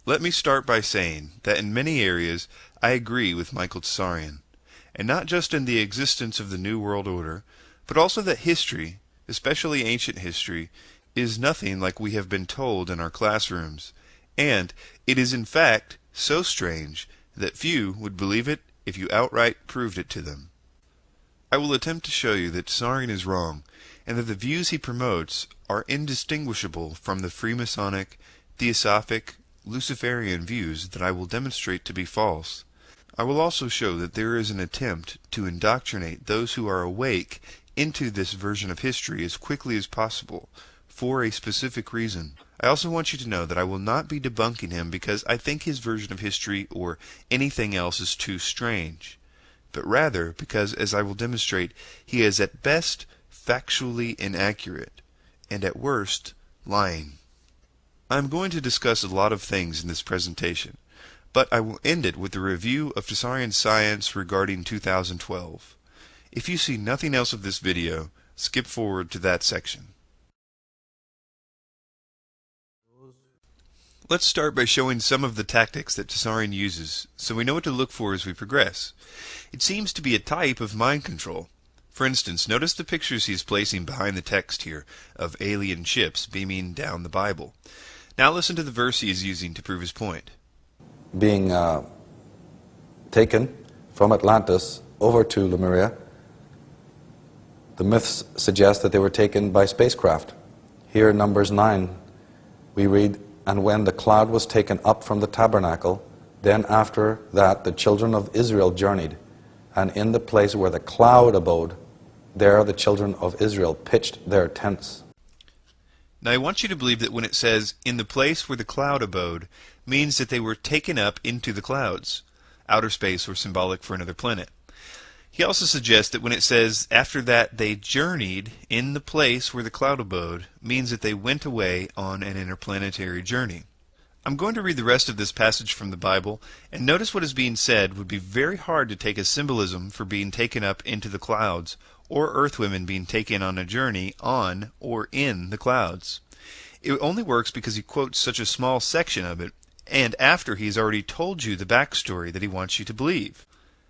Let me start by saying that in many areas I agree with Michael Tsarion, and not just in the existence of the New World Order, but also that history, especially ancient history, is nothing like we have been told in our classrooms, and it is in fact so strange that few would believe it if you outright proved it to them. I will attempt to show you that Tsarion is wrong, and that the views he promotes are indistinguishable from the Freemasonic, Theosophic, Luciferian views that I will demonstrate to be false. I will also show that there is an attempt to indoctrinate those who are awake into this version of history as quickly as possible, for a specific reason. I also want you to know that I will not be debunking him because I think his version of history or anything else is too strange, but rather because, as I will demonstrate, he is at best factually inaccurate, and at worst lying. I am going to discuss a lot of things in this presentation, but I will end it with a review of Tsarion's science regarding 2012. If you see nothing else of this video, skip forward to that section. Let's start by showing some of the tactics that Tsarion uses, so we know what to look for as we progress. It seems to be a type of mind control. For instance, notice the pictures he is placing behind the text here of alien ships beaming down the Bible. Now listen to the verse he is using to prove his point. Being taken from Atlantis over to Lemuria, the myths suggest that they were taken by spacecraft. Here in Numbers 9, we read, "And when the cloud was taken up from the tabernacle, then after that the children of Israel journeyed, and in the place where the cloud abode, there the children of Israel pitched their tents." Now I want you to believe that when it says, "in the place where the cloud abode," means that they were taken up into the clouds, outer space or symbolic for another planet. He also suggests that when it says, "after that they journeyed in the place where the cloud abode," means that they went away on an interplanetary journey. I'm going to read the rest of this passage from the Bible, and notice what is being said would be very hard to take as symbolism for being taken up into the clouds, or earthwomen being taken on a journey on or in the clouds. It only works because he quotes such a small section of it, and after he's already told you the backstory that he wants you to believe.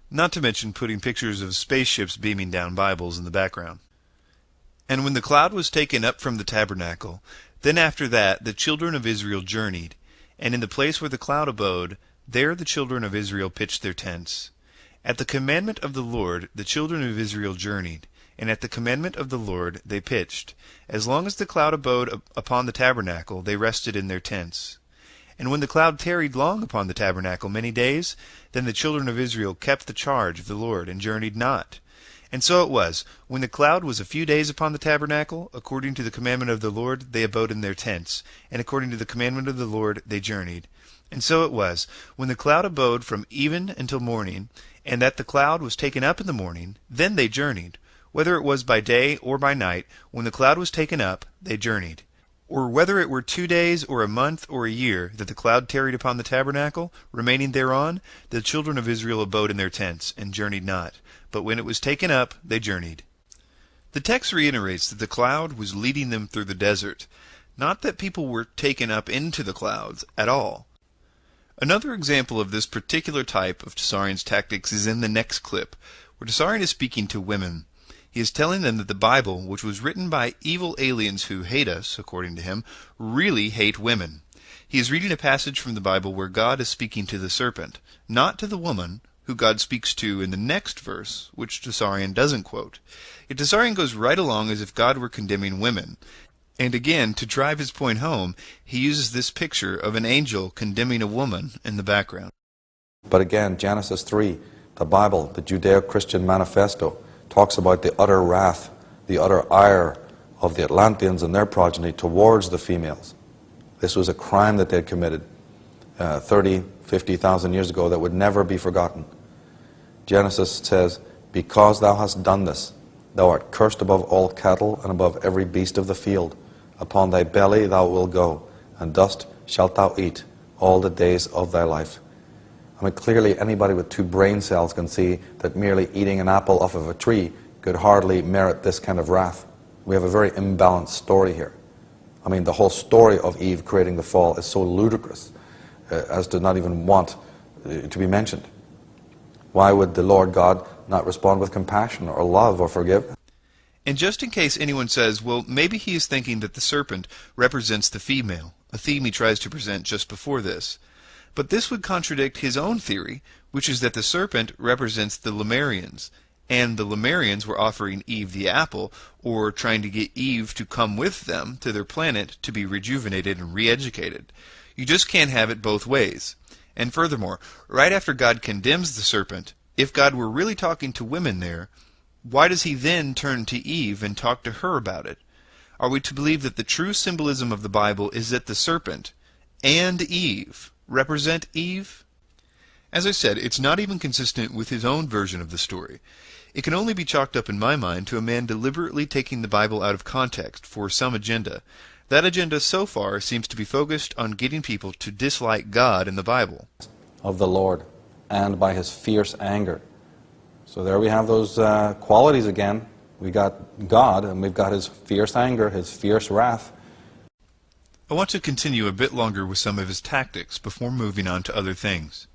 Not to mention putting pictures of spaceships beaming down Bibles in the background. "And when the cloud was taken up from the tabernacle, then after that the children of Israel journeyed, and in the place where the cloud abode, there the children of Israel pitched their tents. At the commandment of the Lord the children of Israel journeyed, and at the commandment of the Lord they pitched. As long as the cloud abode upon the tabernacle, they rested in their tents. And when the cloud tarried long upon the tabernacle many days, then the children of Israel kept the charge of the Lord, and journeyed not. And so it was, when the cloud was a few days upon the tabernacle, according to the commandment of the Lord they abode in their tents, and according to the commandment of the Lord they journeyed. And so it was, when the cloud abode from even until morning, and that the cloud was taken up in the morning, then they journeyed. Whether it was by day or by night, when the cloud was taken up, they journeyed. Or whether it were 2 days, or a month, or a year, that the cloud tarried upon the tabernacle, remaining thereon, the children of Israel abode in their tents, and journeyed not. But when it was taken up, they journeyed." The text reiterates that the cloud was leading them through the desert, not that people were taken up into the clouds at all. Another example of this particular type of Tsarion's tactics is in the next clip, where Tsarion is speaking to women. He is telling them that the Bible, which was written by evil aliens who hate us, according to him, really hate women. He is reading a passage from the Bible where God is speaking to the serpent, not to the woman, who God speaks to in the next verse, which Tsarion doesn't quote. Yet Tsarion goes right along as if God were condemning women. And again, to drive his point home, he uses this picture of an angel condemning a woman in the background. But again, Genesis 3, the Bible, the Judeo-Christian manifesto, talks about the utter wrath, the utter ire of the Atlanteans and their progeny towards the females. This was a crime that they had committed 30, 50,000 years ago that would never be forgotten. Genesis says, "Because thou hast done this, thou art cursed above all cattle and above every beast of the field. Upon thy belly thou wilt go, and dust shalt thou eat all the days of thy life." I mean, clearly anybody with 2 brain cells can see that merely eating an apple off of a tree could hardly merit this kind of wrath. We have a very imbalanced story here. I mean, the whole story of Eve creating the fall is so ludicrous. as to not even want to be mentioned. Why would the Lord God not respond with compassion or love or forgiveness? And just in case anyone says, well, maybe he is thinking that the serpent represents the female, a theme he tries to present just before this. But this would contradict his own theory, which is that the serpent represents the Lemurians, and the Lemurians were offering Eve the apple, or trying to get Eve to come with them to their planet to be rejuvenated and re-educated. You just can't have it both ways. And furthermore, right after God condemns the serpent, if God were really talking to women there, why does he then turn to Eve and talk to her about it? Are we to believe that the true symbolism of the Bible is that the serpent and Eve represent Eve? As I said, it's not even consistent with his own version of the story. It can only be chalked up in my mind to a man deliberately taking the Bible out of context for some agenda. That agenda so far seems to be focused on getting people to dislike God in the Bible. Of the Lord, and by his fierce anger. So there we have those qualities again. We got God, and we've got his fierce anger, his fierce wrath. I want to continue a bit longer with some of his tactics before moving on to other things.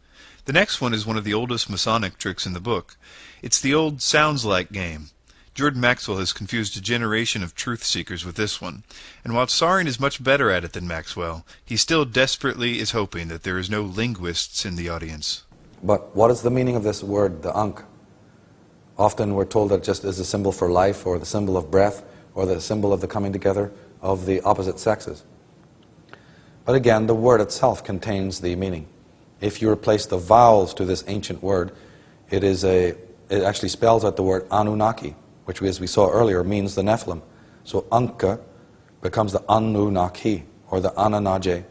The next one is one of the oldest Masonic tricks in the book. It's the old sounds like game. Jordan Maxwell has confused a generation of truth seekers with this one, and while Tsarion is much better at it than Maxwell, he still desperately is hoping that there is no linguists in the audience. But what is the meaning of this word, the ankh? Often we're told that it just is a symbol for life, or the symbol of breath, or the symbol of the coming together of the opposite sexes. But again, the word itself contains the meaning. If you replace the vowels to this ancient word, it actually spells out the word Anunnaki, which, as we saw earlier, means the Nephilim. So Ankha becomes the Anunnaki, or the Ananaje,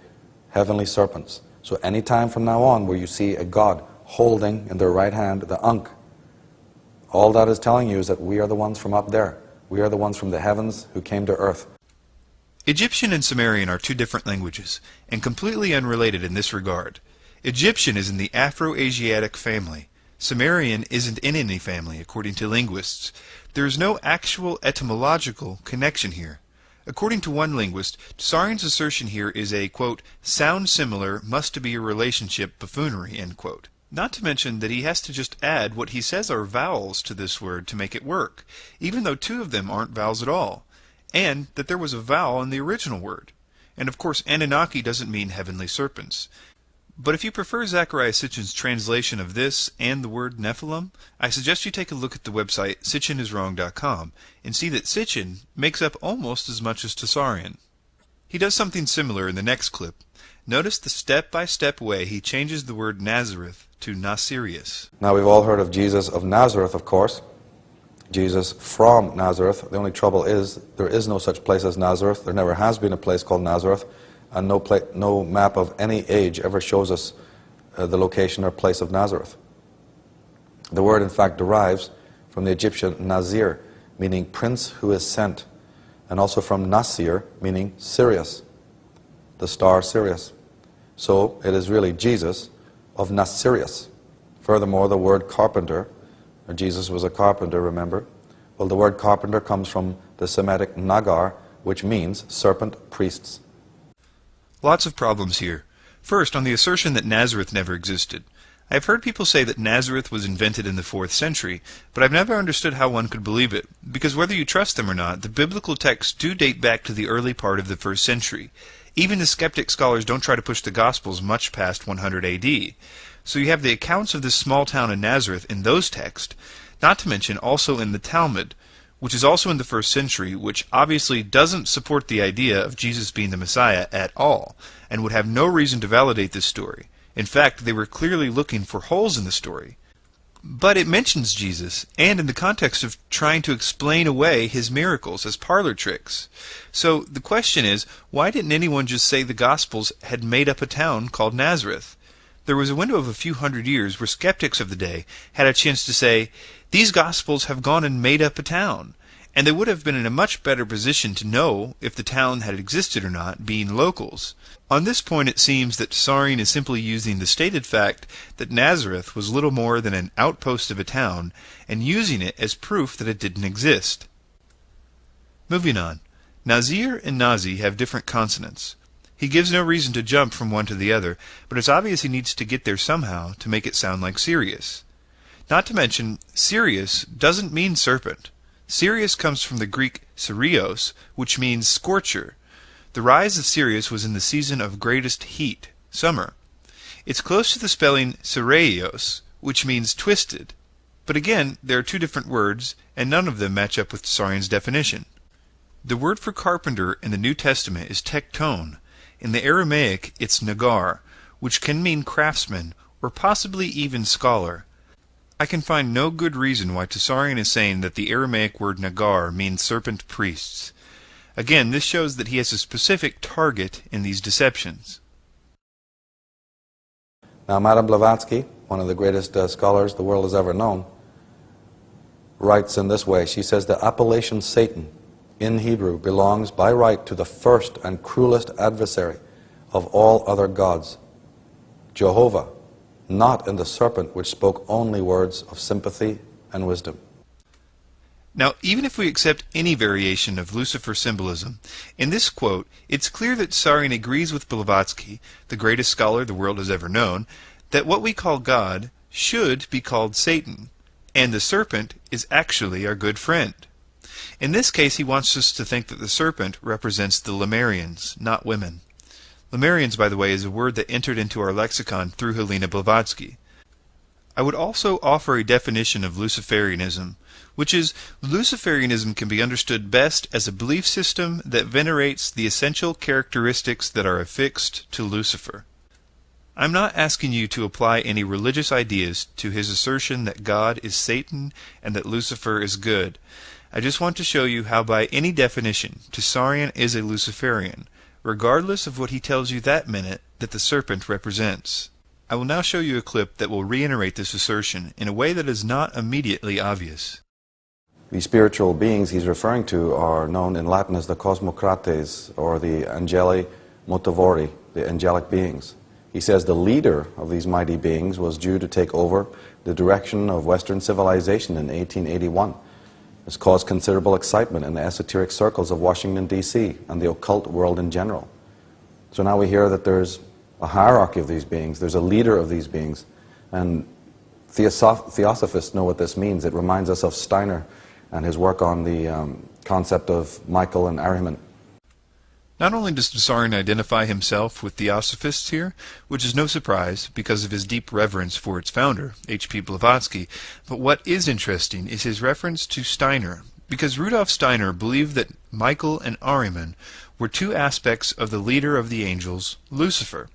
heavenly serpents. So any time from now on where you see a god holding in their right hand the Ankh, all that is telling you is that we are the ones from up there. We are the ones from the heavens who came to earth. Egyptian and Sumerian are two different languages, and completely unrelated in this regard. Egyptian is in the Afro-Asiatic family. Sumerian isn't in any family, according to linguists. There is no actual etymological connection here. According to one linguist, Tsarion's assertion here is a, quote, sound similar, must be a relationship buffoonery, end quote. Not to mention that he has to just add what he says are vowels to this word to make it work, even though two of them aren't vowels at all, and that there was a vowel in the original word. And of course Anunnaki doesn't mean heavenly serpents. But if you prefer Zecharia Sitchin's translation of this and the word Nephilim, I suggest you take a look at the website sitchiniswrong.com and see that Sitchin makes up almost as much as Tsarion. He does something similar in the next clip. Notice the step-by-step way he changes the word Nazareth to Nasirius. Now we've all heard of Jesus of Nazareth, of course. Jesus from Nazareth. The only trouble is there is no such place as Nazareth. There never has been a place called Nazareth. And no map of any age ever shows us the location or place of Nazareth. The word, in fact, derives from the Egyptian Nazir, meaning prince who is sent, and also from Nasir, meaning Sirius, the star Sirius. So it is really Jesus of Nasirius. Furthermore, the word carpenter, Jesus was a carpenter, remember? Well, the word carpenter comes from the Semitic nagar, which means serpent priests. Lots of problems here. First, on the assertion that Nazareth never existed. I have heard people say that Nazareth was invented in the 4th century, but I've never understood how one could believe it, because whether you trust them or not, the biblical texts do date back to the early part of the 1st century. Even the skeptic scholars don't try to push the Gospels much past 100 AD. So you have the accounts of this small town in Nazareth in those texts, not to mention also in the Talmud, which is also in the 1st century, which obviously doesn't support the idea of Jesus being the Messiah at all, and would have no reason to validate this story. In fact, they were clearly looking for holes in the story. But it mentions Jesus, and in the context of trying to explain away his miracles as parlor tricks. So the question is, why didn't anyone just say the Gospels had made up a town called Nazareth? There was a window of a few hundred years where skeptics of the day had a chance to say, these Gospels have gone and made up a town, and they would have been in a much better position to know if the town had existed or not, being locals. On this point it seems that Tsarion is simply using the stated fact that Nazareth was little more than an outpost of a town, and using it as proof that it didn't exist. Moving on. Nazir and Nazi have different consonants. He gives no reason to jump from one to the other, but it's obvious he needs to get there somehow to make it sound like Sirius. Not to mention, Sirius doesn't mean serpent. Sirius comes from the Greek Sirios, which means scorcher. The rise of Sirius was in the season of greatest heat, summer. It's close to the spelling Sirios, which means twisted. But again, there are two different words, and none of them match up with Tsarion's definition. The word for carpenter in the New Testament is tekton. In the Aramaic, it's nagar, which can mean craftsman, or possibly even scholar. I can find no good reason why Tsarion is saying that the Aramaic word nagar means serpent priests. Again, this shows that he has a specific target in these deceptions. Now, Madame Blavatsky, one of the greatest scholars the world has ever known, writes in this way. She says, the appellation Satan in Hebrew belongs by right to the first and cruelest adversary of all other gods, Jehovah, not in the serpent which spoke only words of sympathy and wisdom. Now, even if we accept any variation of Lucifer symbolism, in this quote, it's clear that Tsarion agrees with Blavatsky, the greatest scholar the world has ever known, that what we call God should be called Satan, and the serpent is actually our good friend. In this case, he wants us to think that the serpent represents the Lemurians, not women. Lemurians, by the way, is a word that entered into our lexicon through Helena Blavatsky. I would also offer a definition of Luciferianism, which is, Luciferianism can be understood best as a belief system that venerates the essential characteristics that are affixed to Lucifer. I'm not asking you to apply any religious ideas to his assertion that God is Satan and that Lucifer is good. I just want to show you how by any definition, Tsarion is a Luciferian, regardless of what he tells you that minute that the serpent represents. I will now show you a clip that will reiterate this assertion in a way that is not immediately obvious. The spiritual beings he's referring to are known in Latin as the Cosmocrates, or the Angeli Motivori, the angelic beings. He says the leader of these mighty beings was due to take over the direction of Western civilization in 1881. This caused considerable excitement in the esoteric circles of Washington, D.C., and the occult world in general. So now we hear that there's a hierarchy of these beings, there's a leader of these beings, and theosophists know what this means. It reminds us of Steiner and his work on the concept of Michael and Ahriman. Not only does Tsarion identify himself with theosophists here, which is no surprise because of his deep reverence for its founder, H.P. Blavatsky, but what is interesting is his reference to Steiner, because Rudolf Steiner believed that Michael and Ahriman were two aspects of the leader of the angels, Lucifer,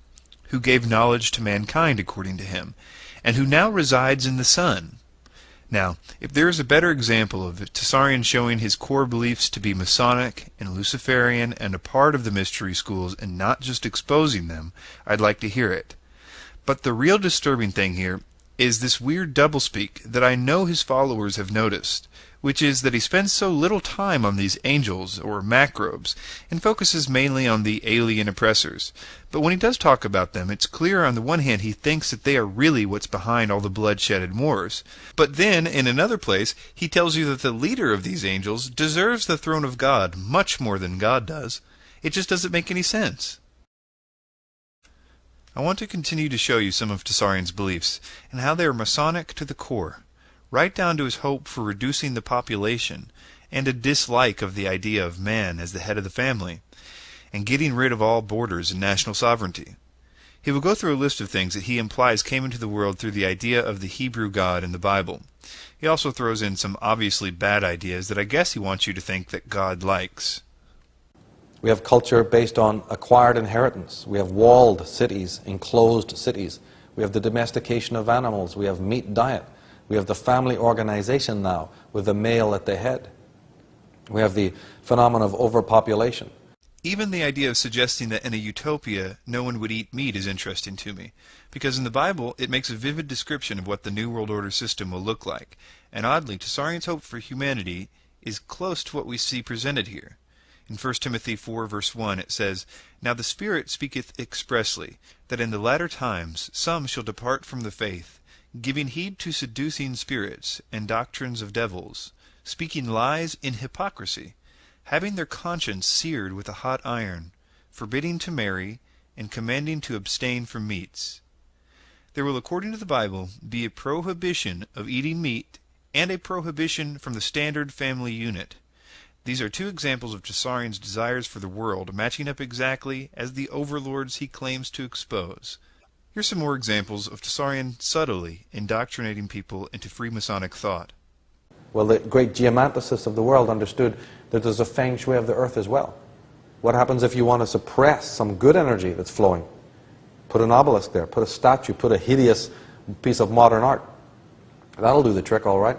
who gave knowledge to mankind according to him, and who now resides in the sun. Now, if there is a better example of Tsarion showing his core beliefs to be Masonic and Luciferian and a part of the mystery schools and not just exposing them, I'd like to hear it. But the real disturbing thing here is this weird doublespeak that I know his followers have noticed, which is that he spends so little time on these angels, or macrobes, and focuses mainly on the alien oppressors. But when he does talk about them, it's clear on the one hand he thinks that they are really what's behind all the bloodshed and wars. But then, in another place, he tells you that the leader of these angels deserves the throne of God much more than God does. It just doesn't make any sense. I want to continue to show you some of Tsarion's beliefs, and how they are Masonic to the core, right down to his hope for reducing the population, and a dislike of the idea of man as the head of the family, and getting rid of all borders and national sovereignty. He will go through a list of things that he implies came into the world through the idea of the Hebrew God in the Bible. He also throws in some obviously bad ideas that I guess he wants you to think that God likes. We have culture based on acquired inheritance. We have walled cities, enclosed cities. We have the domestication of animals. We have meat diet. We have the family organization now, with the male at the head. We have the phenomenon of overpopulation. Even the idea of suggesting that in a utopia no one would eat meat is interesting to me, because in the Bible it makes a vivid description of what the New World Order system will look like, and oddly, Tsarion's hope for humanity is close to what we see presented here. In 1 Timothy 4 verse 1 it says, "Now the Spirit speaketh expressly, that in the latter times some shall depart from the faith, giving heed to seducing spirits and doctrines of devils, speaking lies in hypocrisy, having their conscience seared with a hot iron, forbidding to marry, and commanding to abstain from meats. There will, according to the Bible, be a prohibition of eating meat and a prohibition from the standard family unit. These are two examples of Tsarion's desires for the world matching up exactly as the overlords he claims to expose. Here's some more examples of Tsarion subtly indoctrinating people into Freemasonic thought. Well, the great geomanticists of the world understood that there's a feng shui of the earth as well. What happens if you want to suppress some good energy that's flowing? Put an obelisk there, put a statue, put a hideous piece of modern art. That'll do the trick, all right.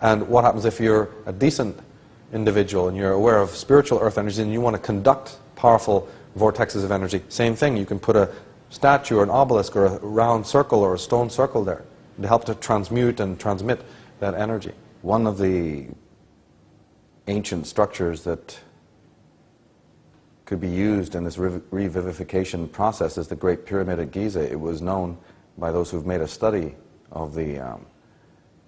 And what happens if you're a decent individual and you're aware of spiritual earth energy and you want to conduct powerful vortexes of energy? Same thing, you can put a statue or an obelisk or a round circle or a stone circle there to help to transmute and transmit that energy. One of the ancient structures that could be used in this revivification process is the Great Pyramid at Giza. It was known by those who've made a study of the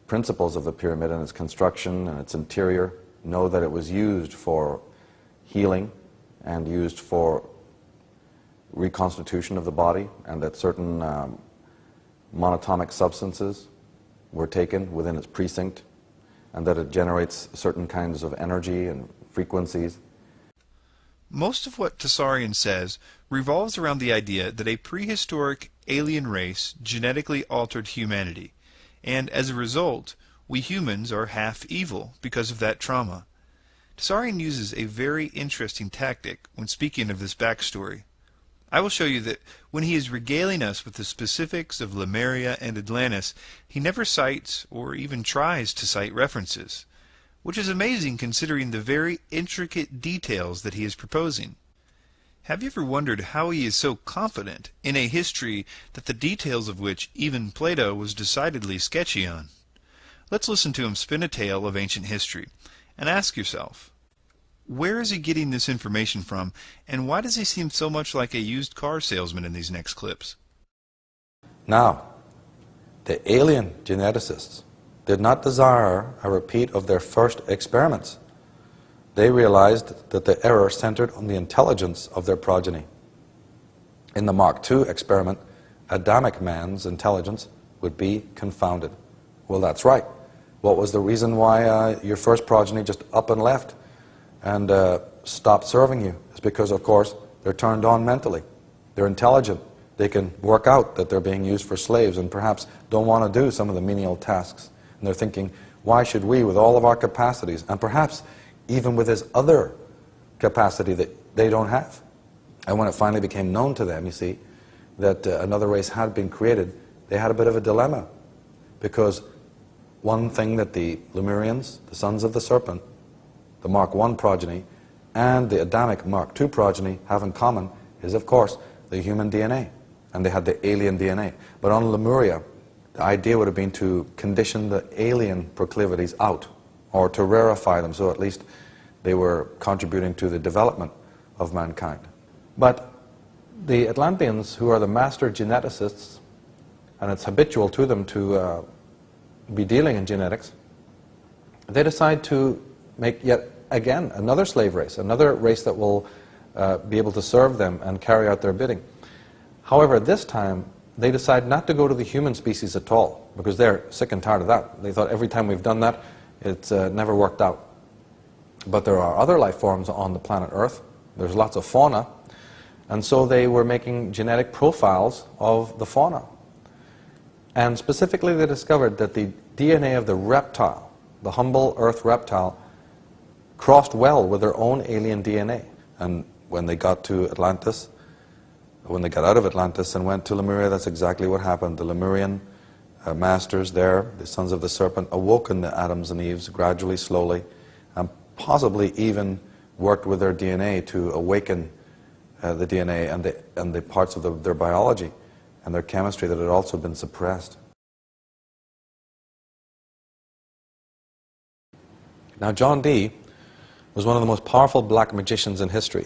principles of the pyramid and its construction and its interior, know that it was used for healing and used for reconstitution of the body, and that certain monatomic substances were taken within its precinct, and that it generates certain kinds of energy and frequencies. Most of what Tsarion says revolves around the idea that a prehistoric alien race genetically altered humanity, and as a result, we humans are half evil because of that trauma. Tsarion uses a very interesting tactic when speaking of this backstory. I will show you that when he is regaling us with the specifics of Lemuria and Atlantis, he never cites or even tries to cite references, which is amazing considering the very intricate details that he is proposing. Have you ever wondered how he is so confident in a history that the details of which even Plato was decidedly sketchy on? Let's listen to him spin a tale of ancient history, and ask yourself, where is he getting this information from, and why does he seem so much like a used car salesman in these next clips? Now, the alien geneticists did not desire a repeat of their first experiments. They realized that the error centered on the intelligence of their progeny. In the Mark II experiment, Adamic man's intelligence would be confounded. Well, that's right. What was the reason why your first progeny just up and left and stopped serving you? It's because, of course, they're turned on mentally. They're intelligent. They can work out that they're being used for slaves and perhaps don't want to do some of the menial tasks. And they're thinking, why should we, with all of our capacities, and perhaps even with this other capacity that they don't have? And when it finally became known to them, you see, that another race had been created, they had a bit of a dilemma. Because one thing that the Lemurians, the sons of the serpent, the Mark I progeny, and the Adamic Mark II progeny have in common is, of course, the human DNA. And they had the alien DNA. But on Lemuria, the idea would have been to condition the alien proclivities out, or to rarefy them, so at least they were contributing to the development of mankind. But the Atlanteans, who are the master geneticists, and it's habitual to them to be dealing in genetics, they decide to make yet again another slave race, another race that will be able to serve them and carry out their bidding. However, this time, they decide not to go to the human species at all, because they're sick and tired of that. They thought every time we've done that, it's never worked out. But there are other life forms on the planet Earth. There's lots of fauna. And so they were making genetic profiles of the fauna. And specifically, they discovered that the DNA of the reptile, the humble Earth reptile, crossed well with their own alien DNA. And when they got to Atlantis, when they got out of Atlantis and went to Lemuria, that's exactly what happened. The Lemurian masters there, the sons of the serpent, awoken the Adams and Eves gradually, slowly, and possibly even worked with their DNA to awaken the DNA and the parts of their biology and their chemistry that had also been suppressed. Now, John Dee was one of the most powerful black magicians in history.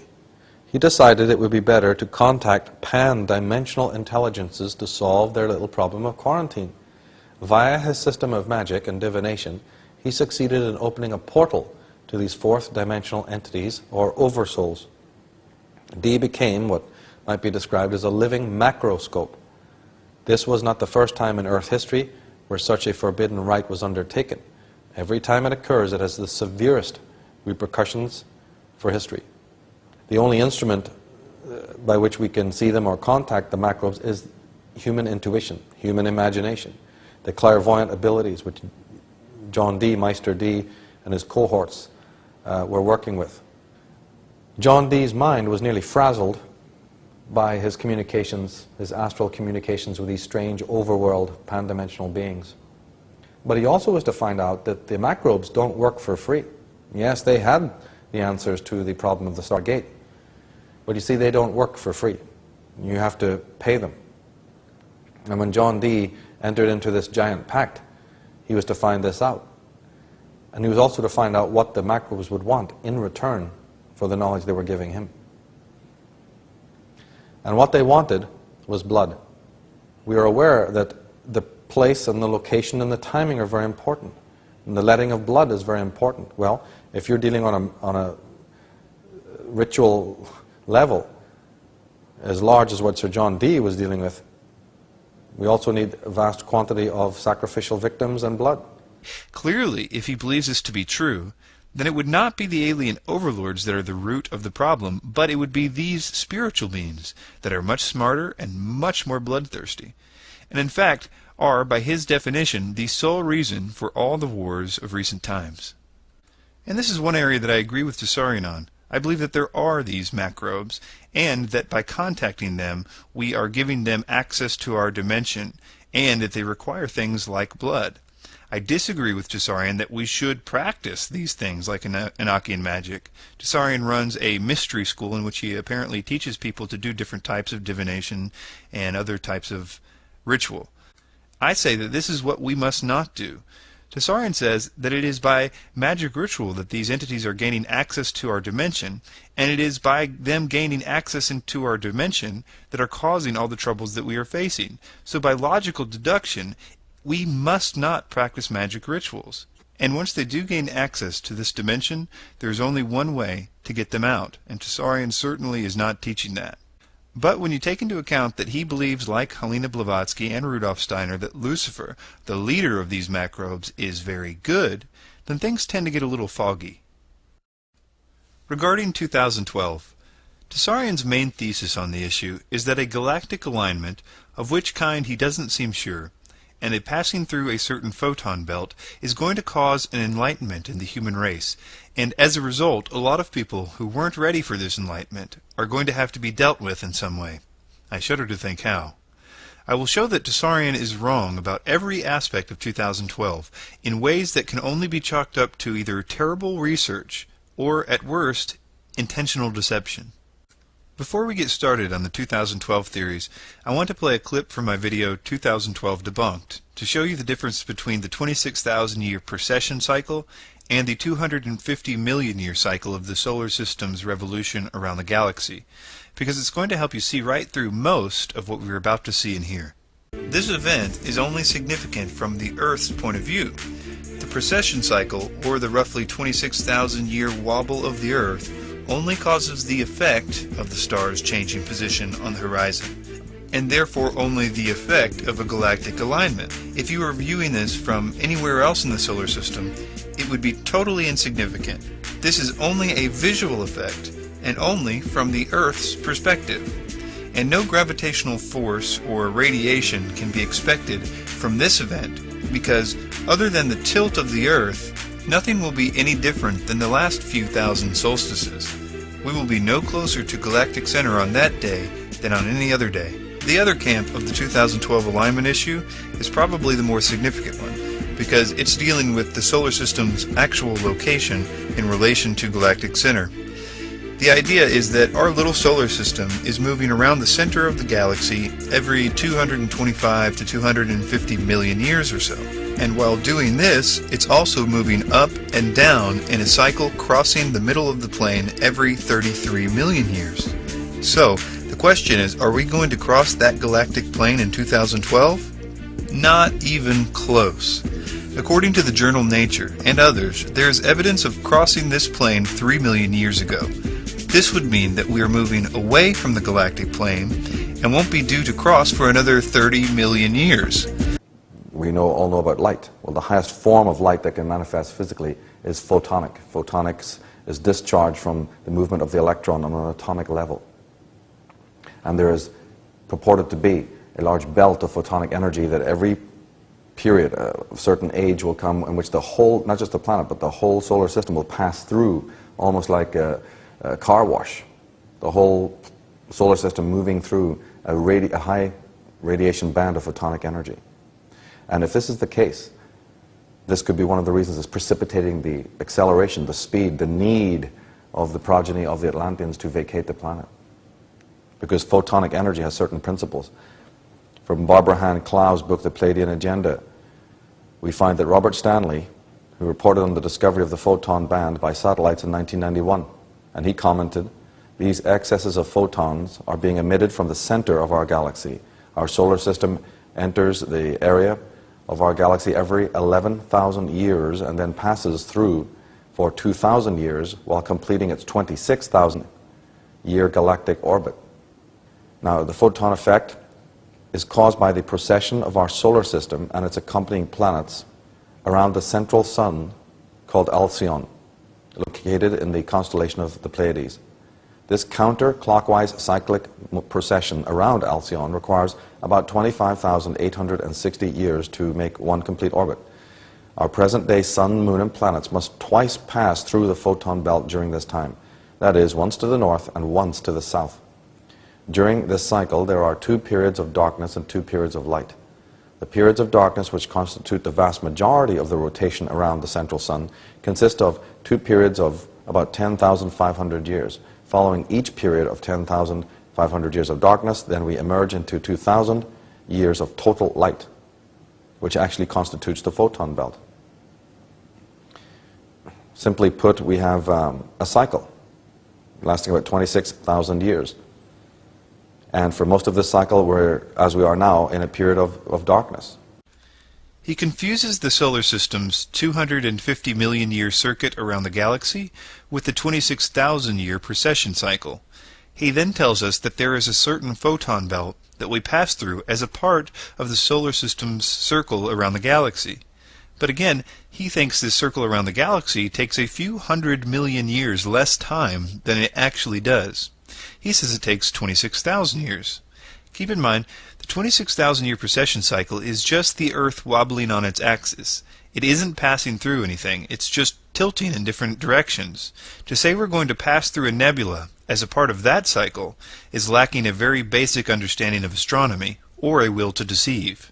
He decided it would be better to contact pan-dimensional intelligences to solve their little problem of quarantine. Via his system of magic and divination, he succeeded in opening a portal to these fourth-dimensional entities, or oversouls. D became what might be described as a living macroscope. This was not the first time in Earth history where such a forbidden rite was undertaken. Every time it occurs, it has the severest repercussions for history. The only instrument by which we can see them or contact the macrobes is human intuition, human imagination, the clairvoyant abilities which John Dee, Meister D, and his cohorts were working with. John Dee's mind was nearly frazzled by his communications, his astral communications with these strange overworld pan-dimensional beings. But he also was to find out that the macrobes don't work for free. Yes, they had the answers to the problem of the Stargate, but you see, they don't work for free. You have to pay them. And when John Dee entered into this giant pact, he was to find this out. And he was also to find out what the macrobes would want in return for the knowledge they were giving him. And what they wanted was blood. We are aware that the place and the location and the timing are very important. And the letting of blood is very important. Well, if you're dealing on a ritual level as large as what Sir John Dee was dealing with, we also need a vast quantity of sacrificial victims and blood. Clearly, if he believes this to be true, then it would not be the alien overlords that are the root of the problem, but it would be these spiritual beings that are much smarter and much more bloodthirsty, and in fact are, by his definition, the sole reason for all the wars of recent times. And this is one area that I agree with Tsarion on. I believe that there are these macrobes, and that by contacting them, we are giving them access to our dimension, and that they require things like blood. I disagree with Tsarion that we should practice these things like Enochian magic. Tsarion runs a mystery school in which he apparently teaches people to do different types of divination and other types of ritual. I say that this is what we must not do. Tsarion says that it is by magic ritual that these entities are gaining access to our dimension, and it is by them gaining access into our dimension that are causing all the troubles that we are facing. So by logical deduction, we must not practice magic rituals. And once they do gain access to this dimension, there is only one way to get them out, and Tsarion certainly is not teaching that. But when you take into account that he believes, like Helena Blavatsky and Rudolf Steiner, that Lucifer, the leader of these macrobes, is very good, then things tend to get a little foggy. Regarding 2012, Tsarion's main thesis on the issue is that a galactic alignment, of which kind he doesn't seem sure, and a passing through a certain photon belt is going to cause an enlightenment in the human race, and as a result, a lot of people who weren't ready for this enlightenment are going to have to be dealt with in some way. I shudder to think how. I will show that Tsarion is wrong about every aspect of 2012 in ways that can only be chalked up to either terrible research or, at worst, intentional deception. Before we get started on the 2012 theories, I want to play a clip from my video 2012 Debunked to show you the difference between the 26,000-year precession cycle and the 250 million year cycle of the solar system's revolution around the galaxy, because it's going to help you see right through most of what we're about to see and hear. This event is only significant from the Earth's point of view. The precession cycle, or the roughly 26,000-year wobble of the Earth, only causes the effect of the stars changing position on the horizon, and therefore only the effect of a galactic alignment. If you were viewing this from anywhere else in the solar system, it would be totally insignificant. This is only a visual effect, and only from the Earth's perspective. And no gravitational force or radiation can be expected from this event, because other than the tilt of the Earth, nothing will be any different than the last few thousand solstices. We will be no closer to galactic center on that day than on any other day. The other camp of the 2012 alignment issue is probably the more significant one, because it's dealing with the solar system's actual location in relation to galactic center. The idea is that our little solar system is moving around the center of the galaxy every 225 to 250 million years or so. And while doing this, it's also moving up and down in a cycle crossing the middle of the plane every 33 million years. So, the question is, are we going to cross that galactic plane in 2012? Not even close. According to the journal Nature and others, there is evidence of crossing this plane 3 million years ago. This would mean that we are moving away from the galactic plane and won't be due to cross for another 30 million years. We all know about light. Well, the highest form of light that can manifest physically is photonic. Photonics is discharge from the movement of the electron on an atomic level. And there is purported to be a large belt of photonic energy that every period, a certain age will come in which the whole, not just the planet, but the whole solar system will pass through, almost like a car wash. The whole solar system moving through a high radiation band of photonic energy. And if this is the case, this could be one of the reasons it's precipitating the acceleration, the speed, the need of the progeny of the Atlanteans to vacate the planet. Because photonic energy has certain principles. From Barbara Hahn Clow's book, The Palladian Agenda, we find that Robert Stanley, who reported on the discovery of the photon band by satellites in 1991, and he commented, these excesses of photons are being emitted from the center of our galaxy. Our solar system enters the area of our galaxy every 11,000 years and then passes through for 2,000 years while completing its 26,000 year galactic orbit. Now, the photon effect is caused by the precession of our solar system and its accompanying planets around the central sun called Alcyon, located in the constellation of the Pleiades. This counterclockwise cyclic precession around Alcyon requires about 25,860 years to make one complete orbit. Our present-day sun, moon, and planets must twice pass through the photon belt during this time. That is, once to the north and once to the south. During this cycle, there are 2 periods of darkness and 2 periods of light. The periods of darkness, which constitute the vast majority of the rotation around the central sun, consist of 2 periods of about 10,500 years. Following each period of 10,500 years of darkness, then we emerge into 2,000 years of total light, which actually constitutes the photon belt. Simply put, we have a cycle lasting about 26,000 years. And for most of this cycle, we're, as we are now, in a period of darkness. He confuses the solar system's 250 million year circuit around the galaxy with the 26,000 year precession cycle. He then tells us that there is a certain photon belt that we pass through as a part of the solar system's circle around the galaxy. But again, he thinks this circle around the galaxy takes a few 100 million years less time than it actually does. He says it takes 26,000 years. Keep in mind, the 26,000 year precession cycle is just the Earth wobbling on its axis. It isn't passing through anything, it's just tilting in different directions. To say we're going to pass through a nebula as a part of that cycle is lacking a very basic understanding of astronomy, or a will to deceive.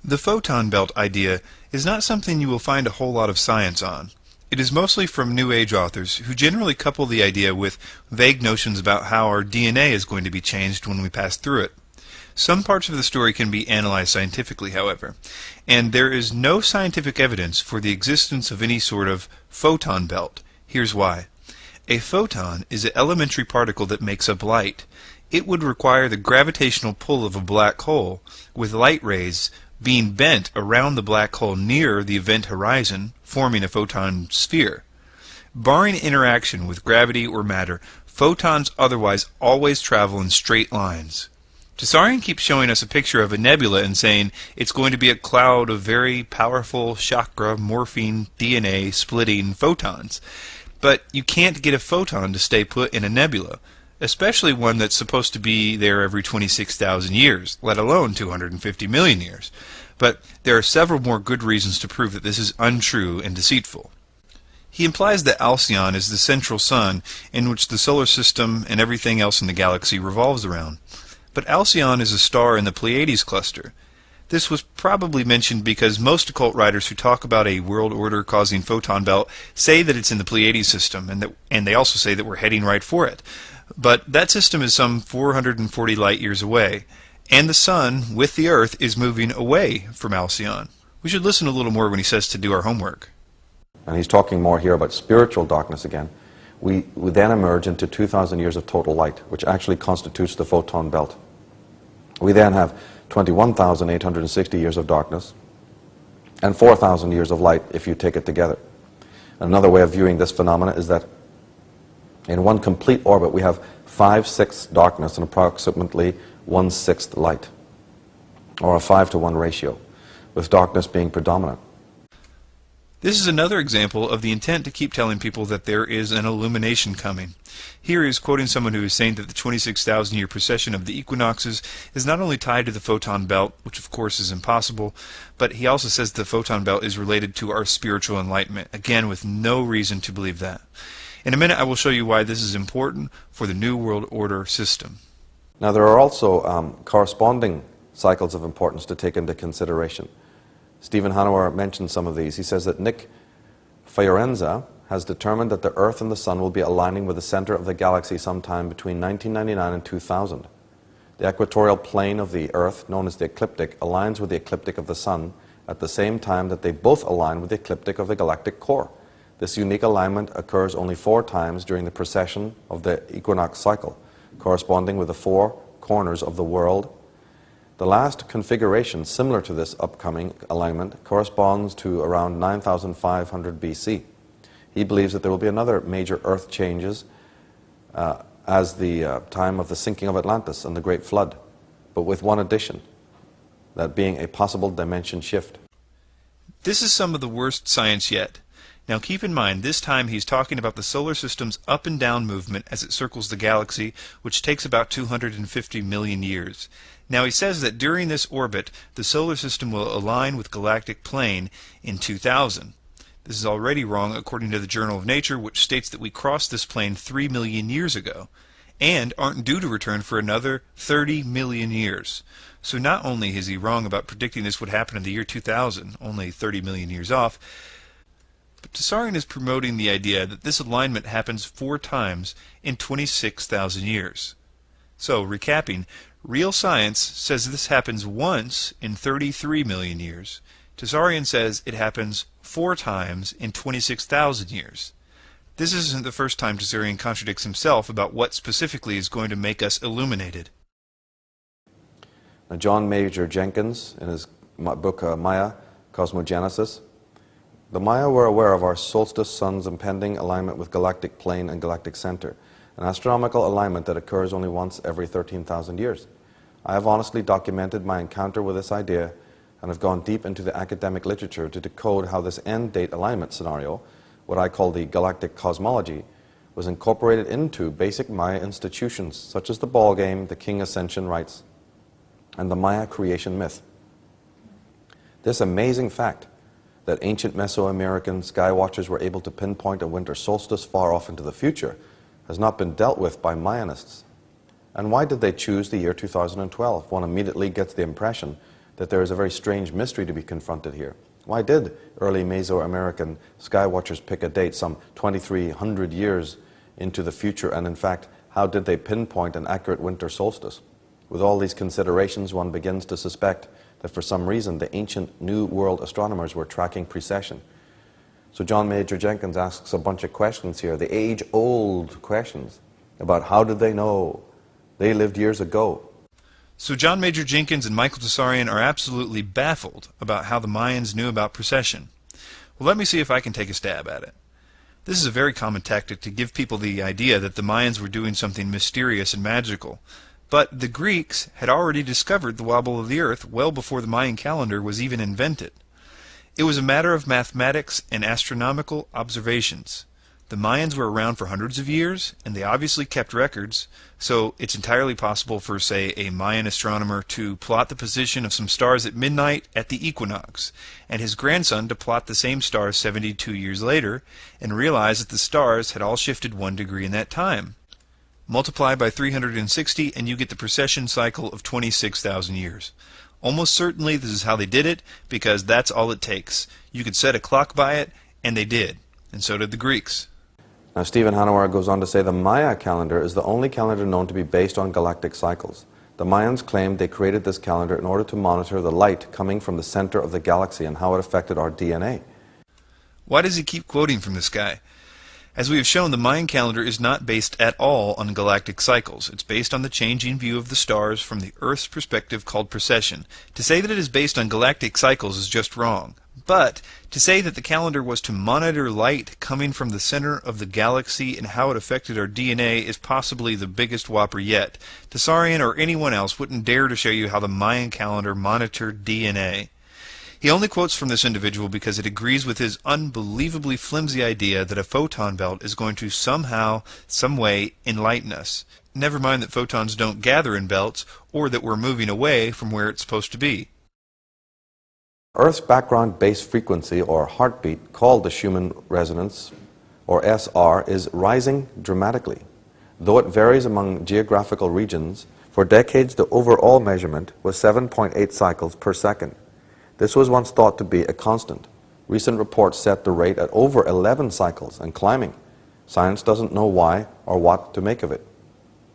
The photon belt idea is not something you will find a whole lot of science on. It is mostly from New Age authors, who generally couple the idea with vague notions about how our DNA is going to be changed when we pass through it. Some parts of the story can be analyzed scientifically, however, and there is no scientific evidence for the existence of any sort of photon belt. Here's why. A photon is an elementary particle that makes up light. It would require the gravitational pull of a black hole, with light rays being bent around the black hole near the event horizon, forming a photon sphere. Barring interaction with gravity or matter, photons otherwise always travel in straight lines. Tsarion keeps showing us a picture of a nebula and saying it's going to be a cloud of very powerful chakra morphing DNA splitting photons. But you can't get a photon to stay put in a nebula, especially one that's supposed to be there every 26,000 years, let alone 250 million years. But there are several more good reasons to prove that this is untrue and deceitful. He implies that Alcyon is the central sun in which the solar system and everything else in the galaxy revolves around. But Alcyon is a star in the Pleiades cluster. This was probably mentioned because most occult writers who talk about a world order causing photon belt say that it's in the Pleiades system, and they also say that we're heading right for it. But that system is some 440 light years away, and the Sun, with the Earth, is moving away from Alcyon. We should listen a little more when he says to do our homework. And he's talking more here about spiritual darkness again. We then emerge into 2,000 years of total light, which actually constitutes the photon belt. We then have 21,860 years of darkness and 4,000 years of light if you take it together. Another way of viewing this phenomena is that In one complete orbit, we have 5/6 darkness and approximately 1/6 light, or a 5-to-1 ratio, with darkness being predominant. This is another example of the intent to keep telling people that there is an illumination coming. Here he is quoting someone who is saying that the 26,000-year precession of the equinoxes is not only tied to the photon belt, which of course is impossible, but he also says the photon belt is related to our spiritual enlightenment, again with no reason to believe that. In a minute I will show you why this is important for the New World Order system. Now there are also corresponding cycles of importance to take into consideration. Stephen Hanauer mentioned some of these. He says that Nick Fiorenza has determined that the Earth and the Sun will be aligning with the center of the galaxy sometime between 1999 and 2000. The equatorial plane of the Earth, known as the ecliptic, aligns with the ecliptic of the Sun at the same time that they both align with the ecliptic of the galactic core. This unique alignment occurs only 4 times during the precession of the equinox cycle, corresponding with the 4 corners of the world. The last configuration, similar to this upcoming alignment, corresponds to around 9,500 BC. He believes that there will be another major Earth changes as the time of the sinking of Atlantis and the Great Flood, but with one addition, that being a possible dimension shift. This is some of the worst science yet. Now keep in mind, this time he's talking about the solar system's up and down movement as it circles the galaxy, which takes about 250 million years. Now he says that during this orbit, the solar system will align with galactic plane in 2000. This is already wrong according to the Journal of Nature, which states that we crossed this plane 3 million years ago, and aren't due to return for another 30 million years. So not only is he wrong about predicting this would happen in the year 2000, only 30 million years off, but Tsarion is promoting the idea that this alignment happens 4 times in 26,000 years. So, recapping, real science says this happens once in 33 million years. Tsarion says it happens 4 times in 26,000 years. This isn't the first time Tsarion contradicts himself about what specifically is going to make us illuminated. Now, John Major Jenkins, in his book Maya, Cosmogenesis, the Maya were aware of our solstice sun's impending alignment with galactic plane and galactic center, an astronomical alignment that occurs only once every 13,000 years. I have honestly documented my encounter with this idea and have gone deep into the academic literature to decode how this end-date alignment scenario, what I call the galactic cosmology, was incorporated into basic Maya institutions such as the ball game, the king ascension rites, and the Maya creation myth. This amazing fact that ancient Mesoamerican skywatchers were able to pinpoint a winter solstice far off into the future has not been dealt with by Mayanists. And why did they choose the year 2012? One immediately gets the impression that there is a very strange mystery to be confronted here. Why did early Mesoamerican skywatchers pick a date some 2,300 years into the future, and in fact, how did they pinpoint an accurate winter solstice? With all these considerations, one begins to suspect that for some reason the ancient New World astronomers were tracking precession. So John Major Jenkins asks a bunch of questions here, the age-old questions about how did they know? They lived years ago. So John Major Jenkins and Michael Tsarion are absolutely baffled about how the Mayans knew about precession. Well, let me see if I can take a stab at it. This is a very common tactic to give people the idea that the Mayans were doing something mysterious and magical. But the Greeks had already discovered the wobble of the Earth well before the Mayan calendar was even invented. It was a matter of mathematics and astronomical observations. The Mayans were around for hundreds of years, and they obviously kept records, so it's entirely possible for, say, a Mayan astronomer to plot the position of some stars at midnight at the equinox, and his grandson to plot the same stars 72 years later, and realize that the stars had all shifted 1 degree in that time. Multiply by 360 and you get the precession cycle of 26,000 years. Almost certainly this is how they did it, because that's all it takes. You could set a clock by it, and they did. And so did the Greeks. Now Stephen Hanauer goes on to say the Maya calendar is the only calendar known to be based on galactic cycles. The Mayans claimed they created this calendar in order to monitor the light coming from the center of the galaxy and how it affected our DNA. Why does he keep quoting from this guy? As we have shown, the Mayan calendar is not based at all on galactic cycles. It's based on the changing view of the stars from the Earth's perspective called precession. To say that it is based on galactic cycles is just wrong. But to say that the calendar was to monitor light coming from the center of the galaxy and how it affected our DNA is possibly the biggest whopper yet. Tsarion or anyone else wouldn't dare to show you how the Mayan calendar monitored DNA. He only quotes from this individual because it agrees with his unbelievably flimsy idea that a photon belt is going to somehow, some way, enlighten us. Never mind that photons don't gather in belts, or that we're moving away from where it's supposed to be. Earth's background base frequency, or heartbeat, called the Schumann resonance, or SR, is rising dramatically. Though it varies among geographical regions, for decades the overall measurement was 7.8 cycles per second. This was once thought to be a constant. Recent reports set the rate at over 11 cycles and climbing. Science doesn't know why or what to make of it.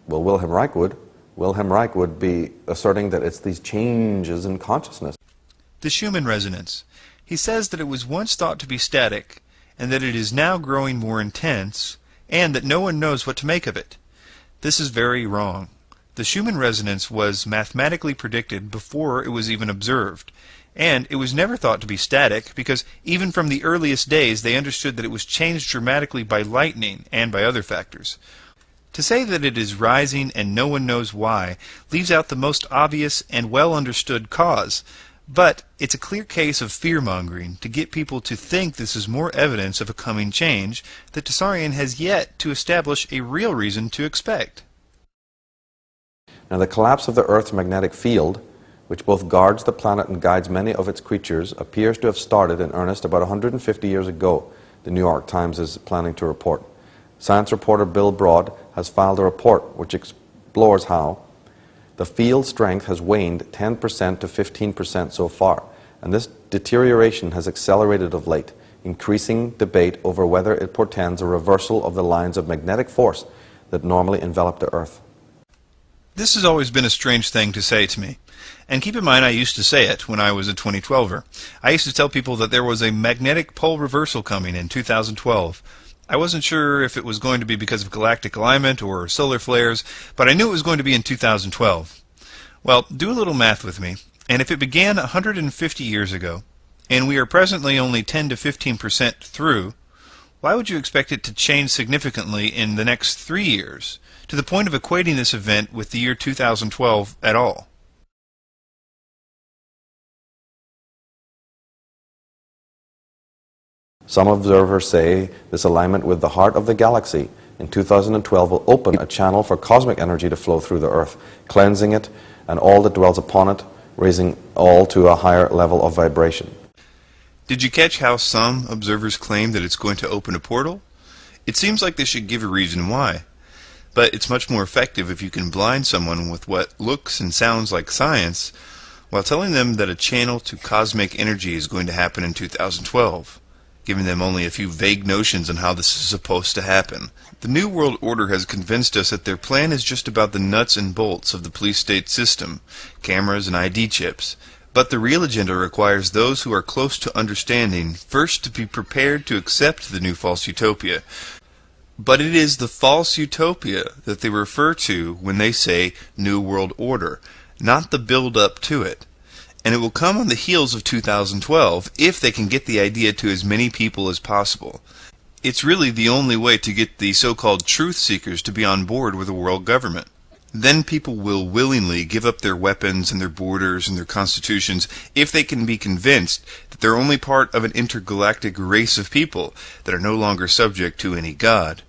Well, Wilhelm Reich would be asserting that it's these changes in consciousness. The Schumann resonance. He says that it was once thought to be static, and that it is now growing more intense, and that no one knows what to make of it. This is very wrong. The Schumann resonance was mathematically predicted before it was even observed. And it was never thought to be static, because even from the earliest days they understood that it was changed dramatically by lightning and by other factors. To say that it is rising and no one knows why leaves out the most obvious and well-understood cause. But it's a clear case of fear-mongering to get people to think this is more evidence of a coming change that Tsarion has yet to establish a real reason to expect. Now, the collapse of the Earth's magnetic field, which both guards the planet and guides many of its creatures, appears to have started in earnest about 150 years ago, the New York Times is planning to report. Science reporter Bill Broad has filed a report which explores how the field strength has waned 10% to 15% so far, and this deterioration has accelerated of late, increasing debate over whether it portends a reversal of the lines of magnetic force that normally envelop the Earth. This has always been a strange thing to say to me. And keep in mind, I used to say it when I was a 2012er. I used to tell people that there was a magnetic pole reversal coming in 2012. I wasn't sure if it was going to be because of galactic alignment or solar flares, but I knew it was going to be in 2012. Well, do a little math with me, and if it began 150 years ago, and we are presently only 10 to 15% through, why would you expect it to change significantly in the next 3 years, to the point of equating this event with the year 2012 at all? Some observers say this alignment with the heart of the galaxy in 2012 will open a channel for cosmic energy to flow through the Earth, cleansing it and all that dwells upon it, raising all to a higher level of vibration. Did you catch how some observers claim that it's going to open a portal? It seems like they should give a reason why. But it's much more effective if you can blind someone with what looks and sounds like science while telling them that a channel to cosmic energy is going to happen in 2012. Giving them only a few vague notions on how this is supposed to happen. The New World Order has convinced us that their plan is just about the nuts and bolts of the police-state system, cameras and ID chips. But the real agenda requires those who are close to understanding first to be prepared to accept the new false utopia. But it is the false utopia that they refer to when they say New World Order, not the build-up to it. And it will come on the heels of 2012 if they can get the idea to as many people as possible. It's really the only way to get the so-called truth seekers to be on board with the world government. Then people will willingly give up their weapons and their borders and their constitutions if they can be convinced that they're only part of an intergalactic race of people that are no longer subject to any god.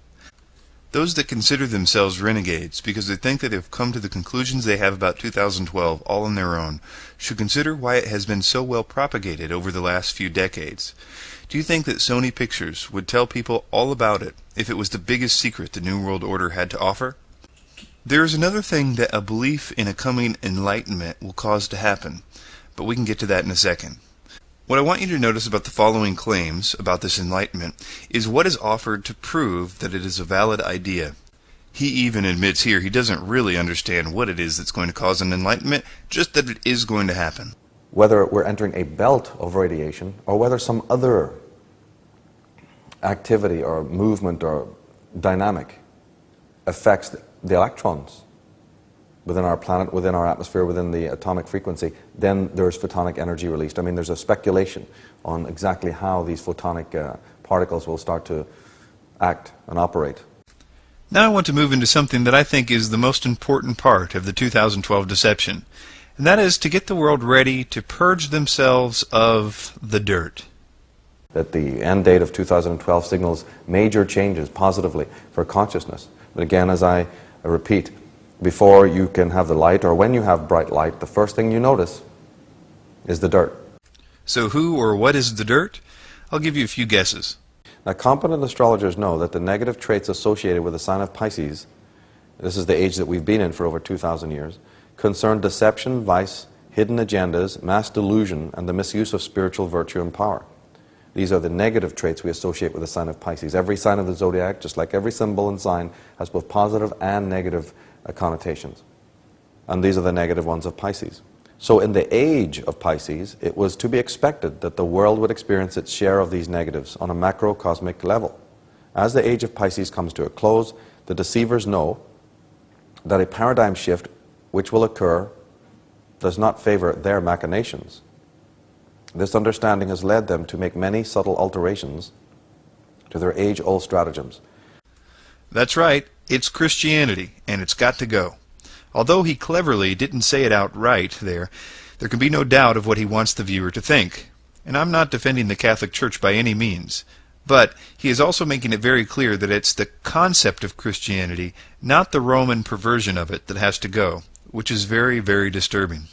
Those that consider themselves renegades because they think that they've come to the conclusions they have about 2012 all on their own should consider why it has been so well propagated over the last few decades. Do you think that Sony Pictures would tell people all about it if it was the biggest secret the New World Order had to offer? There is another thing that a belief in a coming enlightenment will cause to happen, but we can get to that in a second. What I want you to notice about the following claims about this enlightenment is what is offered to prove that it is a valid idea. He even admits here he doesn't really understand what it is that's going to cause an enlightenment, just that it is going to happen. Whether we're entering a belt of radiation or whether some other activity or movement or dynamic affects the electrons within our planet, within our atmosphere, within the atomic frequency, then there's photonic energy released. I mean, there's a speculation on exactly how these photonic particles will start to act and operate. Now I want to move into something that I think is the most important part of the 2012 deception, and that is to get the world ready to purge themselves of the dirt. That the end date of 2012 signals major changes positively for consciousness. But again, as I repeat, before you can have the light, or when you have bright light, the first thing you notice is the dirt. So who or what is the dirt? I'll give you a few guesses. Now, competent astrologers know that the negative traits associated with the sign of Pisces, this is the age that we've been in for over 2,000 years, concern deception, vice, hidden agendas, mass delusion, and the misuse of spiritual virtue and power. These are the negative traits we associate with the sign of Pisces. Every sign of the zodiac, just like every symbol and sign, has both positive and negative connotations. And these are the negative ones of Pisces. So in the age of Pisces, it was to be expected that the world would experience its share of these negatives on a macrocosmic level. As the age of Pisces comes to a close, the deceivers know that a paradigm shift which will occur does not favor their machinations. This understanding has led them to make many subtle alterations to their age-old stratagems. That's right, it's Christianity, and it's got to go. Although he cleverly didn't say it outright there can be no doubt of what he wants the viewer to think. And I'm not defending the Catholic Church by any means, but he is also making it very clear that it's the concept of Christianity, not the Roman perversion of it, that has to go, which is very, very disturbing.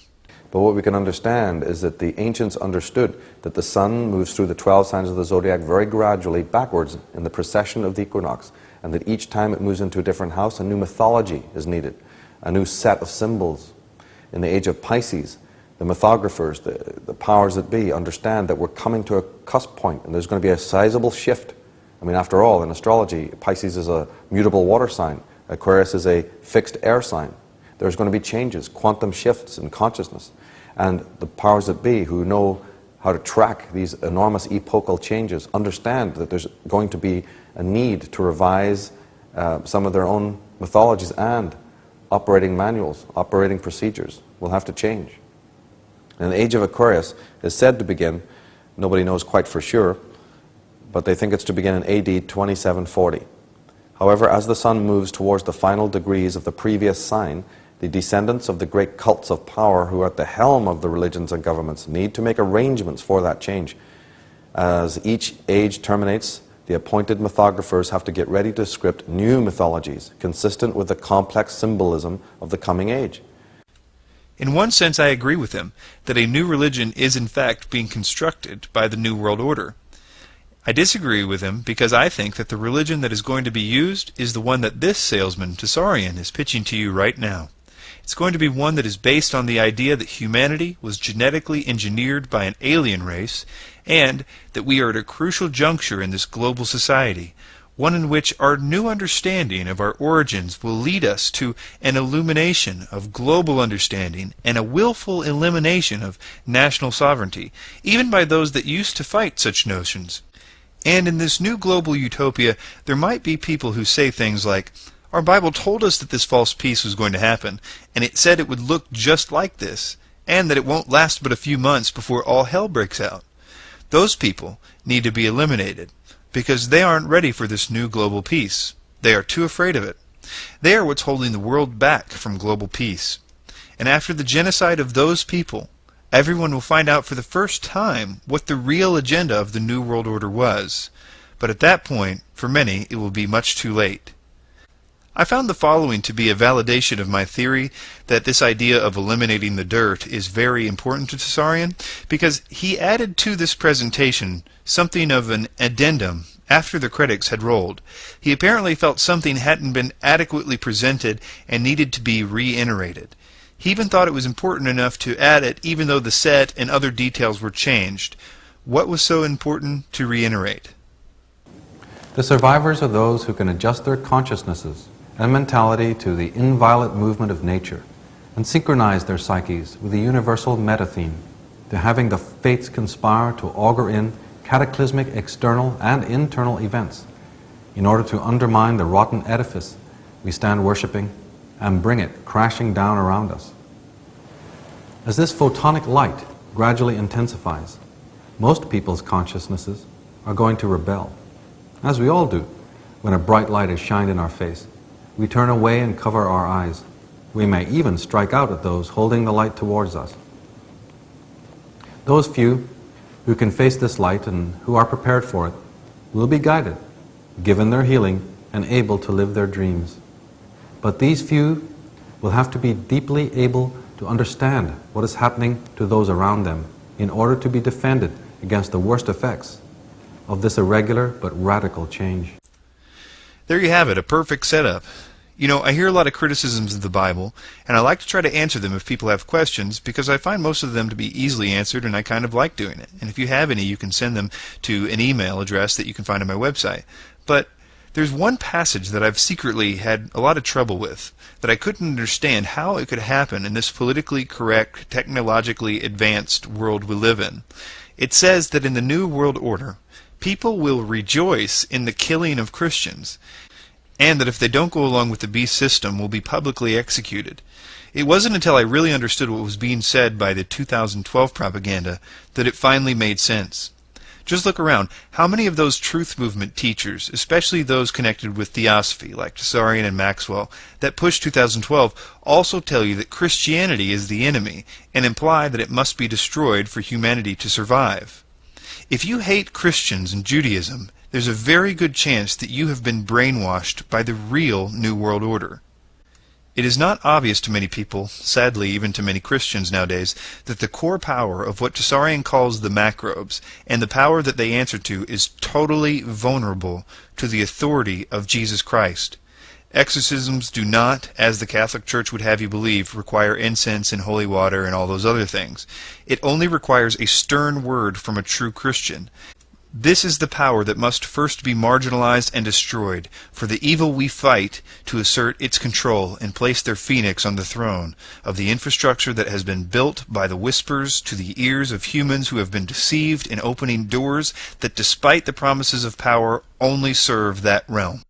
But what we can understand is that the ancients understood that the sun moves through the 12 signs of the zodiac very gradually backwards in the precession of the equinox, and that each time it moves into a different house, a new mythology is needed, a new set of symbols. In the age of Pisces, the mythographers, the powers that be, understand that we're coming to a cusp point, and there's going to be a sizable shift. I mean, after all, in astrology, Pisces is a mutable water sign, Aquarius is a fixed air sign. There's going to be changes, quantum shifts in consciousness. And the powers that be, who know how to track these enormous epochal changes, understand that there's going to be a need to revise some of their own mythologies, and operating manuals, operating procedures will have to change. And the age of Aquarius is said to begin, nobody knows quite for sure, but they think it's to begin in AD 2740. However, as the sun moves towards the final degrees of the previous sign, the descendants of the great cults of power who are at the helm of the religions and governments need to make arrangements for that change. As each age terminates, the appointed mythographers have to get ready to script new mythologies consistent with the complex symbolism of the coming age. In one sense, I agree with him that a new religion is in fact being constructed by the New World Order. I disagree with him because I think that the religion that is going to be used is the one that this salesman, Tsarion, is pitching to you right now. It's going to be one that is based on the idea that humanity was genetically engineered by an alien race, and that we are at a crucial juncture in this global society, one in which our new understanding of our origins will lead us to an illumination of global understanding and a willful elimination of national sovereignty, even by those that used to fight such notions. And in this new global utopia, there might be people who say things like, "Our Bible told us that this false peace was going to happen, and it said it would look just like this, and that it won't last but a few months before all hell breaks out." Those people need to be eliminated, because they aren't ready for this new global peace. They are too afraid of it. They are what's holding the world back from global peace. And after the genocide of those people, everyone will find out for the first time what the real agenda of the New World Order was. But at that point, for many, it will be much too late. I found the following to be a validation of my theory that this idea of eliminating the dirt is very important to Tsarion, because he added to this presentation something of an addendum after the credits had rolled. He apparently felt something hadn't been adequately presented and needed to be reiterated. He even thought it was important enough to add it even though the set and other details were changed. What was so important to reiterate? The survivors are those who can adjust their consciousnesses and mentality to the inviolate movement of nature and synchronize their psyches with the universal meta-theme, to having the fates conspire to augur in cataclysmic external and internal events in order to undermine the rotten edifice we stand worshipping and bring it crashing down around us. As this photonic light gradually intensifies, most people's consciousnesses are going to rebel, as we all do when a bright light is shined in our face. We turn away and cover our eyes. We may even strike out at those holding the light towards us. Those few who can face this light and who are prepared for it will be guided, given their healing, and able to live their dreams. But these few will have to be deeply able to understand what is happening to those around them in order to be defended against the worst effects of this irregular but radical change. There you have it, a perfect setup. You know, I hear a lot of criticisms of the Bible, and I like to try to answer them if people have questions, because I find most of them to be easily answered, and I kind of like doing it. And if you have any, you can send them to an email address that you can find on my website. But there's one passage that I've secretly had a lot of trouble with, that I couldn't understand how it could happen in this politically correct, technologically advanced world we live in. It says that in the New World Order, people will rejoice in the killing of Christians, and that if they don't go along with the beast system, will be publicly executed. It wasn't until I really understood what was being said by the 2012 propaganda that it finally made sense. Just look around. How many of those truth movement teachers, especially those connected with theosophy, like Tsarion and Maxwell, that push 2012, also tell you that Christianity is the enemy, and imply that it must be destroyed for humanity to survive? If you hate Christians and Judaism, there's a very good chance that you have been brainwashed by the real New World Order. It is not obvious to many people, sadly even to many Christians nowadays, that the core power of what Tsarion calls the macrobes, and the power that they answer to, is totally vulnerable to the authority of Jesus Christ. Exorcisms do not, as the Catholic Church would have you believe, require incense and holy water and all those other things. It only requires a stern word from a true Christian. This is the power that must first be marginalized and destroyed, for the evil we fight to assert its control and place their phoenix on the throne of the infrastructure that has been built by the whispers to the ears of humans who have been deceived in opening doors that, despite the promises of power, only serve that realm.